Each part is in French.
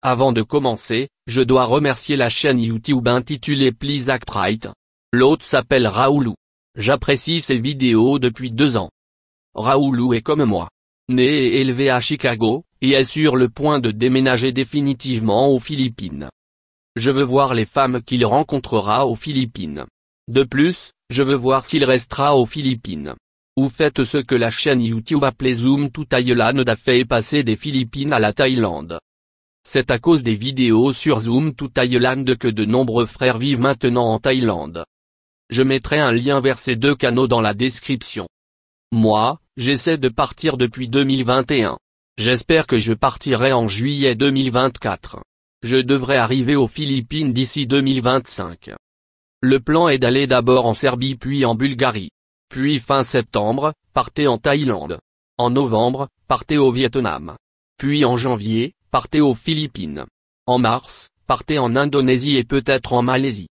Avant de commencer, je dois remercier la chaîne YouTube intitulée Please Act Right. L'autre s'appelle Raoulou. J'apprécie ses vidéos depuis 2 ans. Raoulou est comme moi. Né et élevé à Chicago, et est sur le point de déménager définitivement aux Philippines. Je veux voir les femmes qu'il rencontrera aux Philippines. De plus, je veux voir s'il restera aux Philippines. Ou faites ce que la chaîne YouTube appelée Zoom to Thailand a fait, passer des Philippines à la Thaïlande. C'est à cause des vidéos sur Zoom to Thailand que de nombreux frères vivent maintenant en Thaïlande. Je mettrai un lien vers ces 2 canaux dans la description. Moi, j'essaie de partir depuis 2021. J'espère que je partirai en juillet 2024. Je devrais arriver aux Philippines d'ici 2025. Le plan est d'aller d'abord en Serbie puis en Bulgarie. Puis fin septembre, partez en Thaïlande. En novembre, partez au Vietnam. Puis en janvier, partez aux Philippines. En mars, partez en Indonésie et peut-être en Malaisie.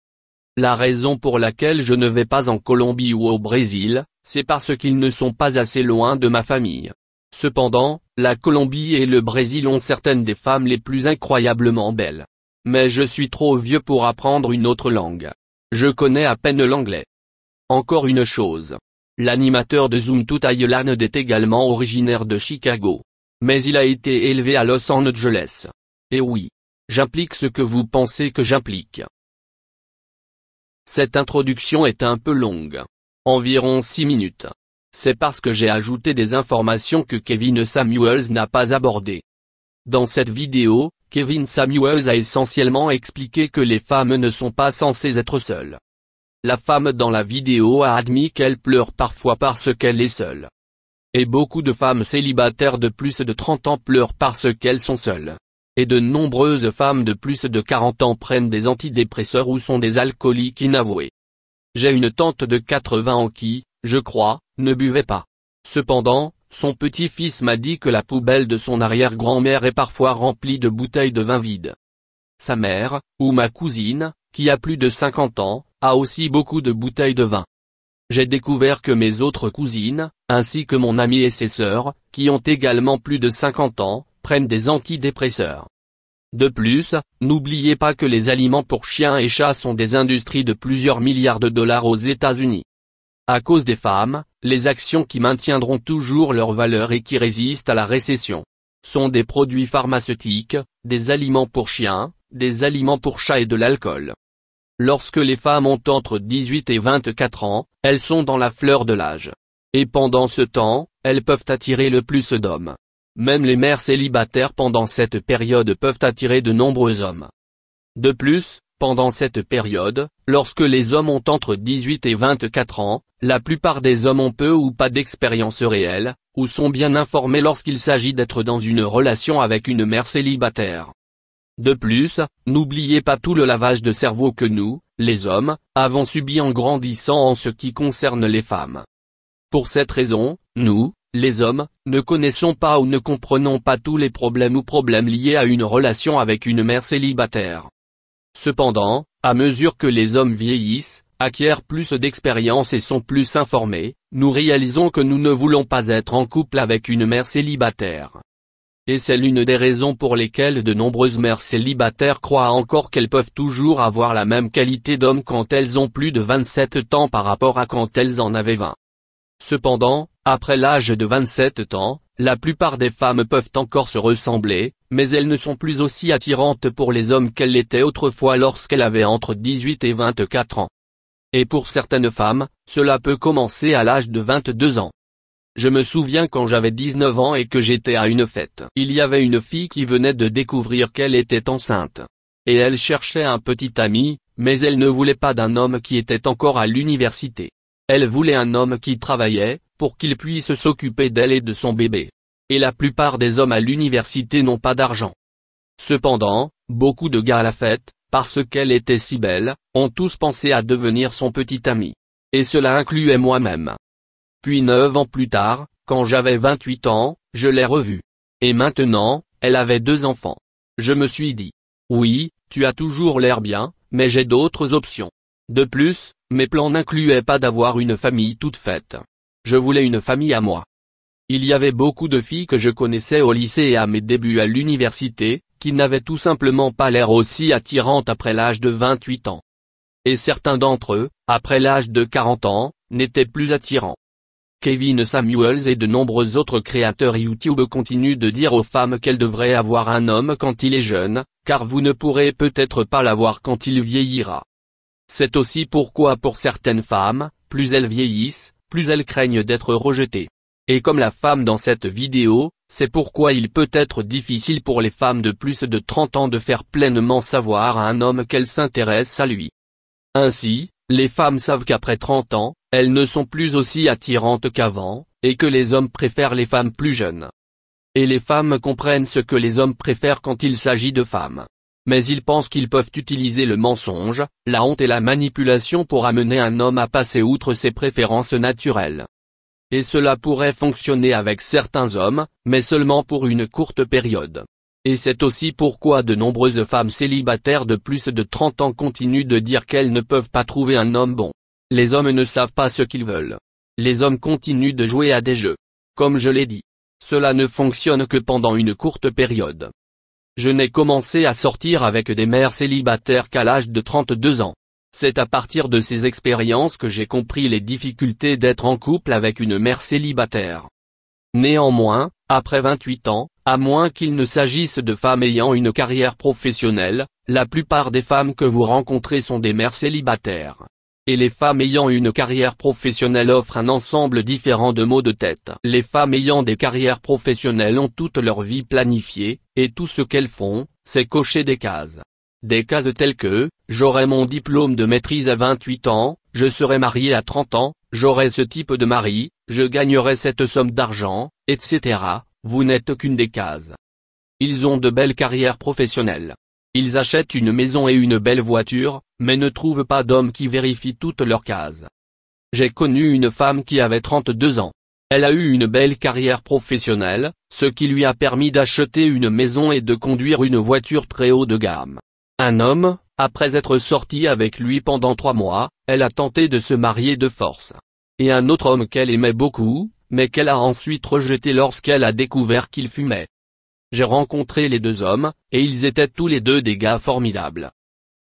La raison pour laquelle je ne vais pas en Colombie ou au Brésil, c'est parce qu'ils ne sont pas assez loin de ma famille. Cependant, la Colombie et le Brésil ont certaines des femmes les plus incroyablement belles. Mais je suis trop vieux pour apprendre une autre langue. Je connais à peine l'anglais. Encore une chose. L'animateur de Zoom to Thailand est également originaire de Chicago. Mais il a été élevé à Los Angeles. Et oui. J'implique ce que vous pensez que j'implique. Cette introduction est un peu longue. Environ 6 minutes. C'est parce que j'ai ajouté des informations que Kevin Samuels n'a pas abordées. Dans cette vidéo, Kevin Samuels a essentiellement expliqué que les femmes ne sont pas censées être seules. La femme dans la vidéo a admis qu'elle pleure parfois parce qu'elle est seule. Et beaucoup de femmes célibataires de plus de 30 ans pleurent parce qu'elles sont seules. Et de nombreuses femmes de plus de 40 ans prennent des antidépresseurs ou sont des alcooliques inavoués. J'ai une tante de 80 ans qui, je crois, ne buvait pas. Cependant, son petit-fils m'a dit que la poubelle de son arrière-grand-mère est parfois remplie de bouteilles de vin vides. Sa mère, ou ma cousine, qui a plus de 50 ans, a aussi beaucoup de bouteilles de vin. J'ai découvert que mes autres cousines, ainsi que mon ami et ses sœurs, qui ont également plus de 50 ans, prennent des antidépresseurs. De plus, n'oubliez pas que les aliments pour chiens et chats sont des industries de plusieurs milliards de dollars aux États-Unis. À cause des femmes, les actions qui maintiendront toujours leur valeur et qui résistent à la récession sont des produits pharmaceutiques, des aliments pour chiens, des aliments pour chats et de l'alcool. Lorsque les femmes ont entre 18 et 24 ans, elles sont dans la fleur de l'âge. Et pendant ce temps, elles peuvent attirer le plus d'hommes. Même les mères célibataires pendant cette période peuvent attirer de nombreux hommes. De plus, pendant cette période, lorsque les hommes ont entre 18 et 24 ans, la plupart des hommes ont peu ou pas d'expérience réelle, ou sont bien informés lorsqu'il s'agit d'être dans une relation avec une mère célibataire. De plus, n'oubliez pas tout le lavage de cerveau que nous, les hommes, avons subi en grandissant en ce qui concerne les femmes. Pour cette raison, nous, les hommes, ne connaissons pas ou ne comprenons pas tous les problèmes liés à une relation avec une mère célibataire. Cependant, à mesure que les hommes vieillissent, acquièrent plus d'expérience et sont plus informés, nous réalisons que nous ne voulons pas être en couple avec une mère célibataire. Et c'est l'une des raisons pour lesquelles de nombreuses mères célibataires croient encore qu'elles peuvent toujours avoir la même qualité d'homme quand elles ont plus de 27 ans par rapport à quand elles en avaient 20. Cependant, après l'âge de 27 ans, la plupart des femmes peuvent encore se ressembler, mais elles ne sont plus aussi attirantes pour les hommes qu'elles l'étaient autrefois lorsqu'elles avaient entre 18 et 24 ans. Et pour certaines femmes, cela peut commencer à l'âge de 22 ans. Je me souviens quand j'avais 19 ans et que j'étais à une fête. Il y avait une fille qui venait de découvrir qu'elle était enceinte. Et elle cherchait un petit ami, mais elle ne voulait pas d'un homme qui était encore à l'université. Elle voulait un homme qui travaillait, pour qu'il puisse s'occuper d'elle et de son bébé. Et la plupart des hommes à l'université n'ont pas d'argent. Cependant, beaucoup de gars à la fête, parce qu'elle était si belle, ont tous pensé à devenir son petit ami. Et cela incluait moi-même. Puis 9 ans plus tard, quand j'avais 28 ans, je l'ai revue. Et maintenant, elle avait 2 enfants. Je me suis dit, oui, tu as toujours l'air bien, mais j'ai d'autres options. De plus, mes plans n'incluaient pas d'avoir une famille toute faite. Je voulais une famille à moi. Il y avait beaucoup de filles que je connaissais au lycée et à mes débuts à l'université, qui n'avaient tout simplement pas l'air aussi attirantes après l'âge de 28 ans. Et certains d'entre eux, après l'âge de 40 ans, n'étaient plus attirants. Kevin Samuels et de nombreux autres créateurs YouTube continuent de dire aux femmes qu'elles devraient avoir un homme quand il est jeune, car vous ne pourrez peut-être pas l'avoir quand il vieillira. C'est aussi pourquoi pour certaines femmes, plus elles vieillissent, plus elles craignent d'être rejetées. Et comme la femme dans cette vidéo, c'est pourquoi il peut être difficile pour les femmes de plus de 30 ans de faire pleinement savoir à un homme qu'elles s'intéressent à lui. Ainsi, les femmes savent qu'après 30 ans, elles ne sont plus aussi attirantes qu'avant, et que les hommes préfèrent les femmes plus jeunes. Et les femmes comprennent ce que les hommes préfèrent quand il s'agit de femmes. Mais ils pensent qu'ils peuvent utiliser le mensonge, la honte et la manipulation pour amener un homme à passer outre ses préférences naturelles. Et cela pourrait fonctionner avec certains hommes, mais seulement pour une courte période. Et c'est aussi pourquoi de nombreuses femmes célibataires de plus de 30 ans continuent de dire qu'elles ne peuvent pas trouver un homme bon. Les hommes ne savent pas ce qu'ils veulent. Les hommes continuent de jouer à des jeux. Comme je l'ai dit, cela ne fonctionne que pendant une courte période. Je n'ai commencé à sortir avec des mères célibataires qu'à l'âge de 32 ans. C'est à partir de ces expériences que j'ai compris les difficultés d'être en couple avec une mère célibataire. Néanmoins, après 28 ans, à moins qu'il ne s'agisse de femmes ayant une carrière professionnelle, la plupart des femmes que vous rencontrez sont des mères célibataires. Et les femmes ayant une carrière professionnelle offrent un ensemble différent de maux de tête. Les femmes ayant des carrières professionnelles ont toute leur vie planifiée, et tout ce qu'elles font, c'est cocher des cases. Des cases telles que, j'aurai mon diplôme de maîtrise à 28 ans, je serai marié à 30 ans, j'aurai ce type de mari, je gagnerai cette somme d'argent, etc. Vous n'êtes qu'une des cases. Ils ont de belles carrières professionnelles. Ils achètent une maison et une belle voiture, mais ne trouvent pas d'homme qui vérifie toutes leurs cases. J'ai connu une femme qui avait 32 ans. Elle a eu une belle carrière professionnelle, ce qui lui a permis d'acheter une maison et de conduire une voiture très haut de gamme. Un homme, après être sorti avec lui pendant 3 mois, elle a tenté de se marier de force. Et un autre homme qu'elle aimait beaucoup, mais qu'elle a ensuite rejeté lorsqu'elle a découvert qu'il fumait. J'ai rencontré les deux hommes, et ils étaient tous les deux des gars formidables.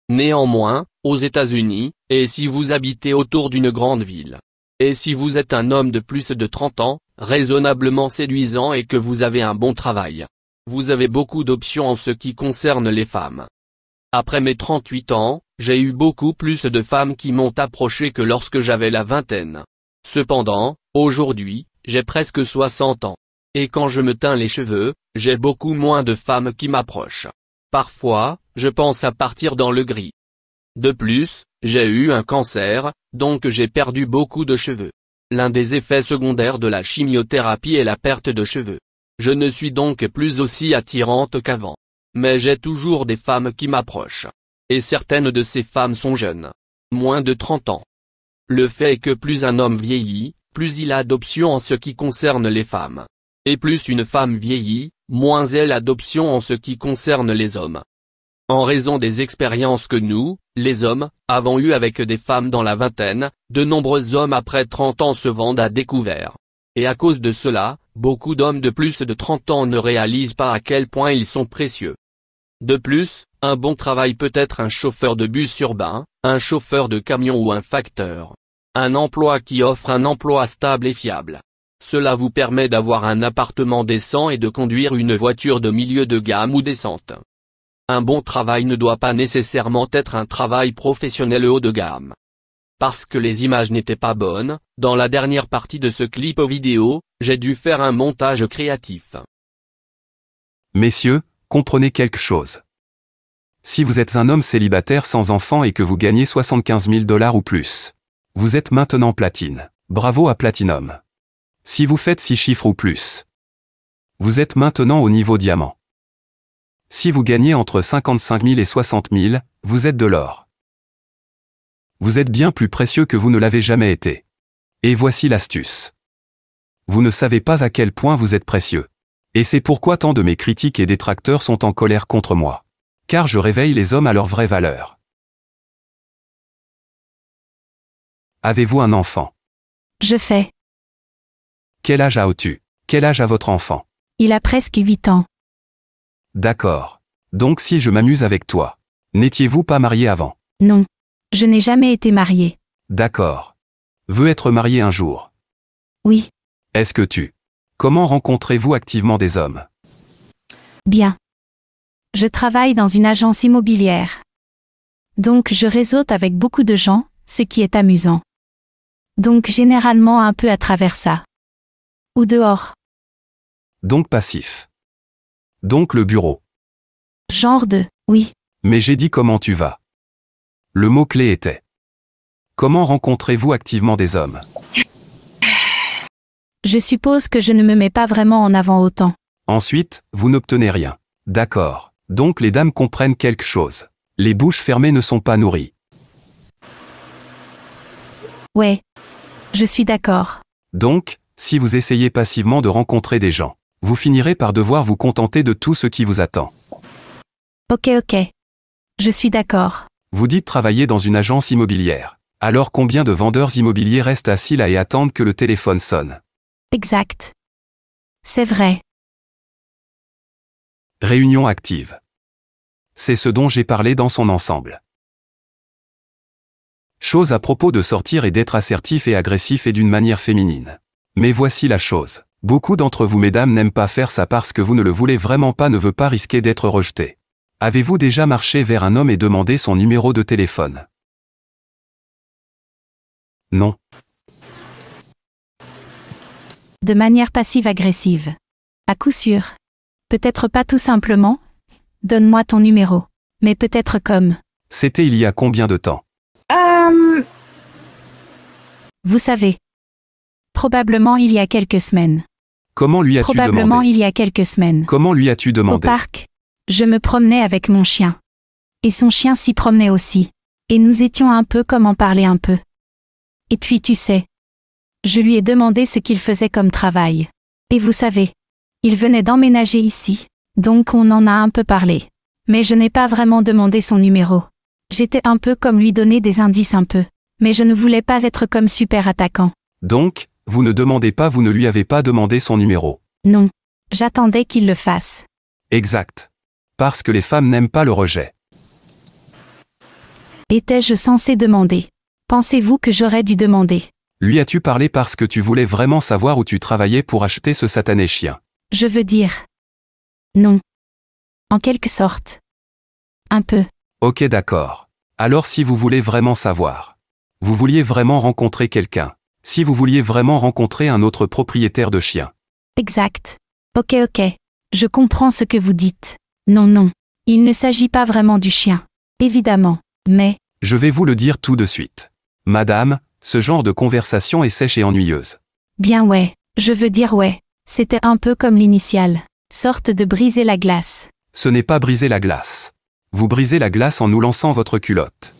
Néanmoins, aux États-Unis, et si vous habitez autour d'une grande ville, et si vous êtes un homme de plus de 30 ans, raisonnablement séduisant et que vous avez un bon travail, vous avez beaucoup d'options en ce qui concerne les femmes. Après mes 38 ans, j'ai eu beaucoup plus de femmes qui m'ont approché que lorsque j'avais la vingtaine. Cependant, aujourd'hui, j'ai presque 60 ans. Et quand je me teins les cheveux, j'ai beaucoup moins de femmes qui m'approchent. Parfois, je pense à partir dans le gris. De plus, j'ai eu un cancer, donc j'ai perdu beaucoup de cheveux. L'un des effets secondaires de la chimiothérapie est la perte de cheveux. Je ne suis donc plus aussi attirante qu'avant. Mais j'ai toujours des femmes qui m'approchent. Et certaines de ces femmes sont jeunes. Moins de 30 ans. Le fait est que plus un homme vieillit, plus il a d'options en ce qui concerne les femmes. Et plus une femme vieillit, moins elle a d'options en ce qui concerne les hommes. En raison des expériences que nous, les hommes, avons eues avec des femmes dans la vingtaine, de nombreux hommes après 30 ans se vendent à découvert. Et à cause de cela, beaucoup d'hommes de plus de 30 ans ne réalisent pas à quel point ils sont précieux. De plus, un bon travail peut être un chauffeur de bus urbain, un chauffeur de camion ou un facteur. Un emploi qui offre un emploi stable et fiable. Cela vous permet d'avoir un appartement décent et de conduire une voiture de milieu de gamme ou décente. Un bon travail ne doit pas nécessairement être un travail professionnel haut de gamme. Parce que les images n'étaient pas bonnes, dans la dernière partie de ce clip vidéo, j'ai dû faire un montage créatif. Messieurs, comprenez quelque chose. Si vous êtes un homme célibataire sans enfant et que vous gagnez 75 000 $ ou plus, vous êtes maintenant platine. Bravo à Platinum. Si vous faites 6 chiffres ou plus, vous êtes maintenant au niveau diamant. Si vous gagnez entre 55 000 et 60 000, vous êtes de l'or. Vous êtes bien plus précieux que vous ne l'avez jamais été. Et voici l'astuce. Vous ne savez pas à quel point vous êtes précieux. Et c'est pourquoi tant de mes critiques et détracteurs sont en colère contre moi. Car je réveille les hommes à leur vraie valeur. Avez-vous un enfant? Je fais. Quel âge as-tu? Quel âge a votre enfant? Il a presque 8 ans. D'accord. Donc si je m'amuse avec toi, n'étiez-vous pas marié avant? Non. Je n'ai jamais été mariée. D'accord. Veux être marié un jour? Oui. Est-ce que tu... Comment rencontrez-vous activement des hommes? Bien. Je travaille dans une agence immobilière. Donc je réseaute avec beaucoup de gens, ce qui est amusant. Donc généralement un peu à travers ça. Ou dehors. Donc passif. Donc le bureau. Genre de, oui. Mais j'ai dit comment tu vas. Le mot-clé était. Comment rencontrez-vous activement des hommes? Je suppose que je ne me mets pas vraiment en avant autant. Ensuite, vous n'obtenez rien. D'accord. Donc les dames comprennent quelque chose. Les bouches fermées ne sont pas nourries. Ouais. Je suis d'accord. Donc, si vous essayez passivement de rencontrer des gens, vous finirez par devoir vous contenter de tout ce qui vous attend. Ok. Je suis d'accord. Vous dites travailler dans une agence immobilière. Alors combien de vendeurs immobiliers restent assis là et attendent que le téléphone sonne? Exact. C'est vrai. Réunion active. C'est ce dont j'ai parlé dans son ensemble. Chose à propos de sortir et d'être assertif et agressif et d'une manière féminine. Mais voici la chose. Beaucoup d'entre vous mesdames n'aiment pas faire ça parce que vous ne le voulez vraiment pas, ne veut pas risquer d'être rejeté. Avez-vous déjà marché vers un homme et demandé son numéro de téléphone? Non. De manière passive-agressive. À coup sûr. Peut-être pas tout simplement, donne-moi ton numéro. Mais peut-être comme. C'était il y a combien de temps? Vous savez. Probablement il y a quelques semaines. Comment lui as-tu Probablement demandé? il y a quelques semaines. Comment lui as-tu Au demandé? parc. Je me promenais avec mon chien. Et son chien s'y promenait aussi. Et nous étions un peu comme en parler un peu. Et puis tu sais. Je lui ai demandé ce qu'il faisait comme travail. Et vous savez. Il venait d'emménager ici. Donc on en a un peu parlé. Mais je n'ai pas vraiment demandé son numéro. J'étais un peu comme lui donner des indices un peu. Mais je ne voulais pas être comme super attaquant. Donc, vous ne demandez pas, vous ne lui avez pas demandé son numéro. Non. J'attendais qu'il le fasse. Exact. Parce que les femmes n'aiment pas le rejet. Étais-je censé demander? Pensez-vous que j'aurais dû demander? Lui as-tu parlé parce que tu voulais vraiment savoir où tu travaillais pour acheter ce satané chien? Je veux dire. Non. En quelque sorte. Un peu. Ok, d'accord. Alors si vous voulez vraiment savoir. Vous vouliez vraiment rencontrer quelqu'un. Si vous vouliez vraiment rencontrer un autre propriétaire de chien. Exact. Ok. Je comprends ce que vous dites. Non. Il ne s'agit pas vraiment du chien. Évidemment. Mais. Je vais vous le dire tout de suite. Madame, ce genre de conversation est sèche et ennuyeuse. Bien ouais. Je veux dire ouais. C'était un peu comme l'initiale. Sorte de briser la glace. Ce n'est pas briser la glace. Vous brisez la glace en nous lançant votre culotte.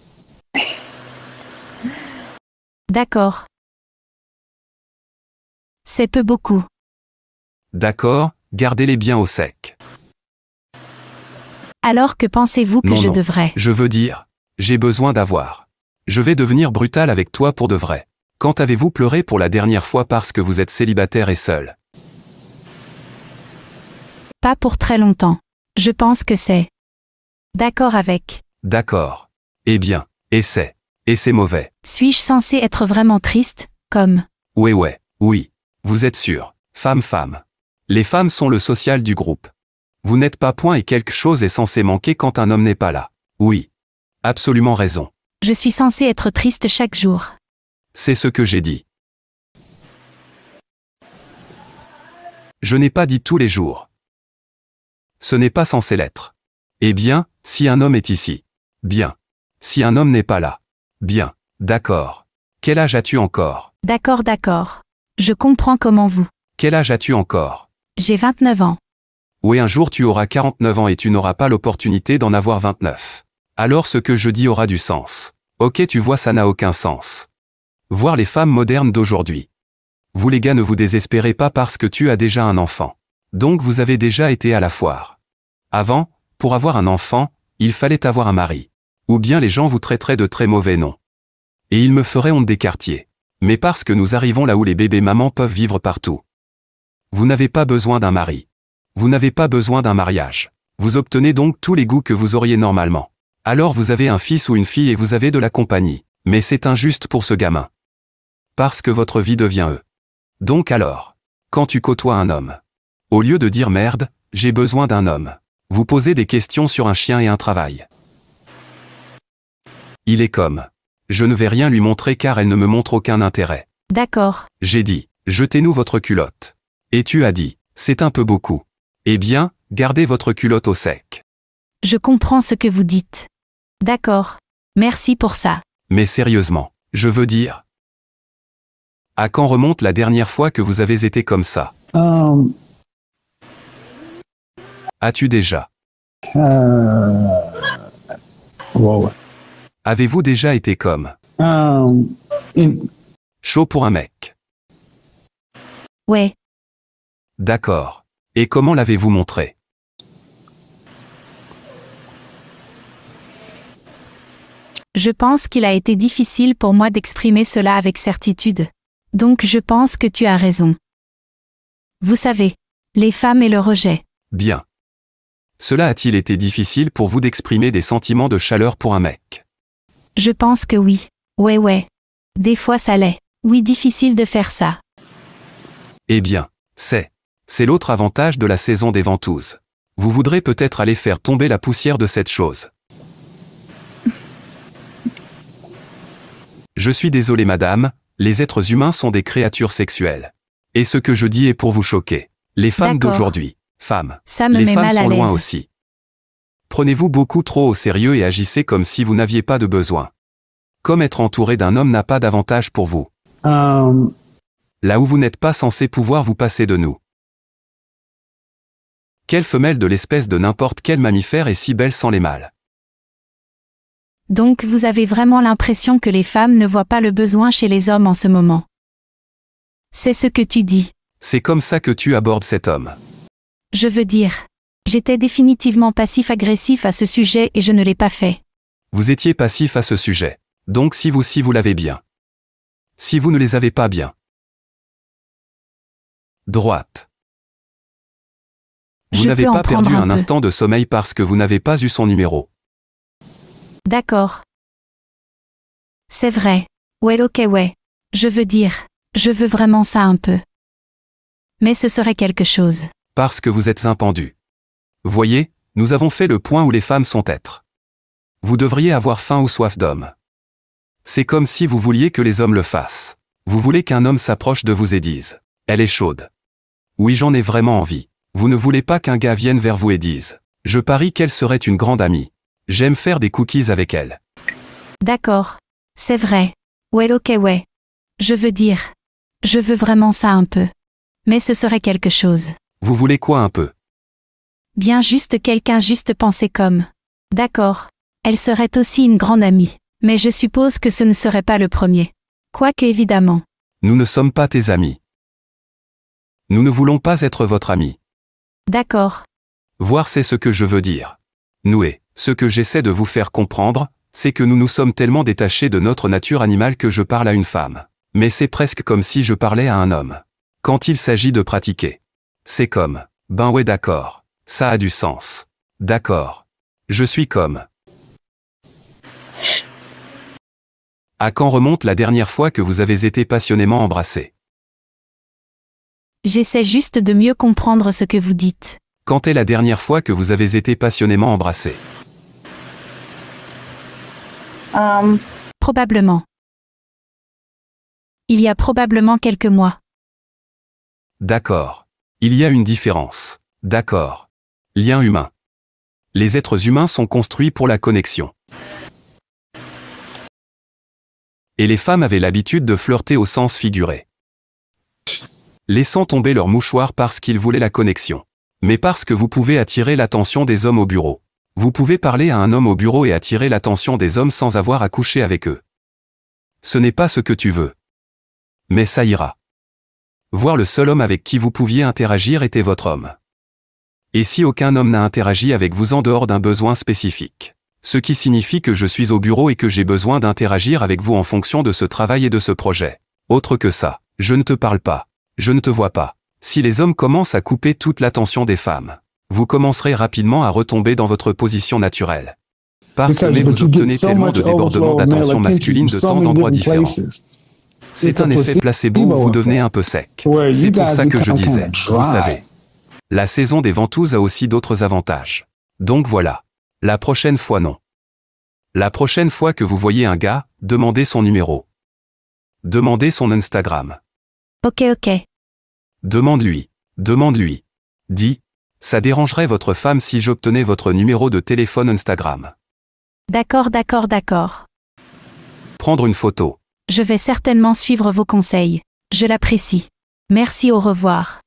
D'accord. C'est peu beaucoup. D'accord, gardez-les bien au sec. Alors que pensez-vous que Non, je non. devrais? Je veux dire, j'ai besoin d'avoir. Je vais devenir brutal avec toi pour de vrai. Quand avez-vous pleuré pour la dernière fois parce que vous êtes célibataire et seul? Pas pour très longtemps. Je pense que c'est. D'accord avec. D'accord. Eh bien, et c'est mauvais. Suis-je censé être vraiment triste, comme. Oui. Vous êtes sûr. Femme. Les femmes sont le social du groupe. Vous n'êtes pas point et quelque chose est censé manquer quand un homme n'est pas là. Oui. Absolument raison. Je suis censé être triste chaque jour. C'est ce que j'ai dit. Je n'ai pas dit tous les jours. Ce n'est pas censé l'être. Eh bien, si un homme est ici. Bien. Si un homme n'est pas là. Bien. D'accord. Quel âge as-tu encore? D'accord. Je comprends comment vous. Quel âge as-tu encore? J'ai 29 ans. Oui, un jour tu auras 49 ans et tu n'auras pas l'opportunité d'en avoir 29. Alors ce que je dis aura du sens. Ok, tu vois, ça n'a aucun sens. Voir les femmes modernes d'aujourd'hui. Vous les gars, ne vous désespérez pas parce que tu as déjà un enfant. Donc vous avez déjà été à la foire. Avant, pour avoir un enfant, il fallait avoir un mari. Ou bien les gens vous traiteraient de très mauvais noms. Et ils me feraient honte des quartiers. Mais parce que nous arrivons là où les bébés mamans peuvent vivre partout. Vous n'avez pas besoin d'un mari. Vous n'avez pas besoin d'un mariage. Vous obtenez donc tous les goûts que vous auriez normalement. Alors vous avez un fils ou une fille et vous avez de la compagnie. Mais c'est injuste pour ce gamin. Parce que votre vie devient eux. Donc alors, quand tu côtoies un homme, au lieu de dire merde, j'ai besoin d'un homme, vous posez des questions sur un chien et un travail. Il est comme, je ne vais rien lui montrer car elle ne me montre aucun intérêt. D'accord. J'ai dit, jetez-nous votre culotte. Et tu as dit, c'est un peu beaucoup. Eh bien, gardez votre culotte au sec. Je comprends ce que vous dites. D'accord. Merci pour ça. Mais sérieusement, je veux dire. À quand remonte la dernière fois que vous avez été comme ça? As-tu déjà? Wow. Avez-vous déjà été comme? Chaud pour un mec. Ouais. D'accord. Et comment l'avez-vous montré? Je pense qu'il a été difficile pour moi d'exprimer cela avec certitude. Donc je pense que tu as raison. Vous savez, les femmes et le rejet. Bien. Cela a-t-il été difficile pour vous d'exprimer des sentiments de chaleur pour un mec? Je pense que oui. Ouais. Des fois ça l'est. Oui, difficile de faire ça. Eh bien, c'est l'autre avantage de la saison des ventouses. Vous voudrez peut-être aller faire tomber la poussière de cette chose. Je suis désolé madame, les êtres humains sont des créatures sexuelles. Et ce que je dis est pour vous choquer. Les femmes D'accord. d'aujourd'hui, femmes, Ça me les met femmes mal à sont loin l'aise. aussi. Prenez-vous beaucoup trop au sérieux et agissez comme si vous n'aviez pas de besoin. Comme être entouré d'un homme n'a pas d'avantage pour vous. Là où vous n'êtes pas censé pouvoir vous passer de nous. Quelle femelle de l'espèce de n'importe quel mammifère est si belle sans les mâles? Donc vous avez vraiment l'impression que les femmes ne voient pas le besoin chez les hommes en ce moment. C'est ce que tu dis. C'est comme ça que tu abordes cet homme. Je veux dire, j'étais définitivement passif-agressif à ce sujet et je ne l'ai pas fait. Vous étiez passif à ce sujet. Donc si vous l'avez bien. Si vous ne les avez pas bien. Droite. Vous Je n'avez peux en pas prendre perdu un un peu. instant de sommeil parce que vous n'avez pas eu son numéro. D'accord. C'est vrai. Ouais. Je veux dire, je veux vraiment ça un peu. Mais ce serait quelque chose. Parce que vous êtes un pendu. Voyez, nous avons fait le point où les femmes sont êtres. Vous devriez avoir faim ou soif d'homme. C'est comme si vous vouliez que les hommes le fassent. Vous voulez qu'un homme s'approche de vous et dise « Elle est chaude ». Oui, j'en ai vraiment envie. Vous ne voulez pas qu'un gars vienne vers vous et dise « Je parie qu'elle serait une grande amie. J'aime faire des cookies avec elle. » D'accord. C'est vrai. Ouais. Je veux dire, je veux vraiment ça un peu. Mais ce serait quelque chose. Vous voulez quoi un peu? Bien juste quelqu'un juste pensé comme. D'accord. Elle serait aussi une grande amie. Mais je suppose que ce ne serait pas le premier. Quoique évidemment. Nous ne sommes pas tes amis. Nous ne voulons pas être votre ami. D'accord. Voir c'est ce que je veux dire. Noué, ce que j'essaie de vous faire comprendre, c'est que nous nous sommes tellement détachés de notre nature animale que je parle à une femme. Mais c'est presque comme si je parlais à un homme. Quand il s'agit de pratiquer. C'est comme, ben ouais d'accord, ça a du sens. D'accord. Je suis comme. À quand remonte la dernière fois que vous avez été passionnément embrassé? J'essaie juste de mieux comprendre ce que vous dites. Quand est la dernière fois que vous avez été passionnément embrassé? Probablement. Il y a probablement quelques mois. D'accord. Il y a une différence. D'accord. Lien humain. Les êtres humains sont construits pour la connexion. Et les femmes avaient l'habitude de flirter au sens figuré. Laissant tomber leur mouchoir parce qu'ils voulaient la connexion. Mais parce que vous pouvez attirer l'attention des hommes au bureau. Vous pouvez parler à un homme au bureau et attirer l'attention des hommes sans avoir à coucher avec eux. Ce n'est pas ce que tu veux. Mais ça ira. Voir le seul homme avec qui vous pouviez interagir était votre homme. Et si aucun homme n'a interagi avec vous en dehors d'un besoin spécifique? Ce qui signifie que je suis au bureau et que j'ai besoin d'interagir avec vous en fonction de ce travail et de ce projet. Autre que ça, je ne te parle pas. Je ne te vois pas. Si les hommes commencent à couper toute l'attention des femmes, Vous commencerez rapidement à retomber dans votre position naturelle. Parce que mais vous obtenez tellement de débordements d'attention masculine de tant d'endroits différents. C'est un effet placebo où vous devenez un peu sec. C'est pour ça que je disais, vous savez. La saison des ventouses a aussi d'autres avantages. Donc voilà. La prochaine fois non. La prochaine fois que vous voyez un gars, demandez son numéro. Demandez son Instagram. Ok. Demande-lui. Demande-lui. Dis, ça dérangerait votre femme si j'obtenais votre numéro de téléphone Instagram. D'accord. Prendre une photo. Je vais certainement suivre vos conseils. Je l'apprécie. Merci, au revoir.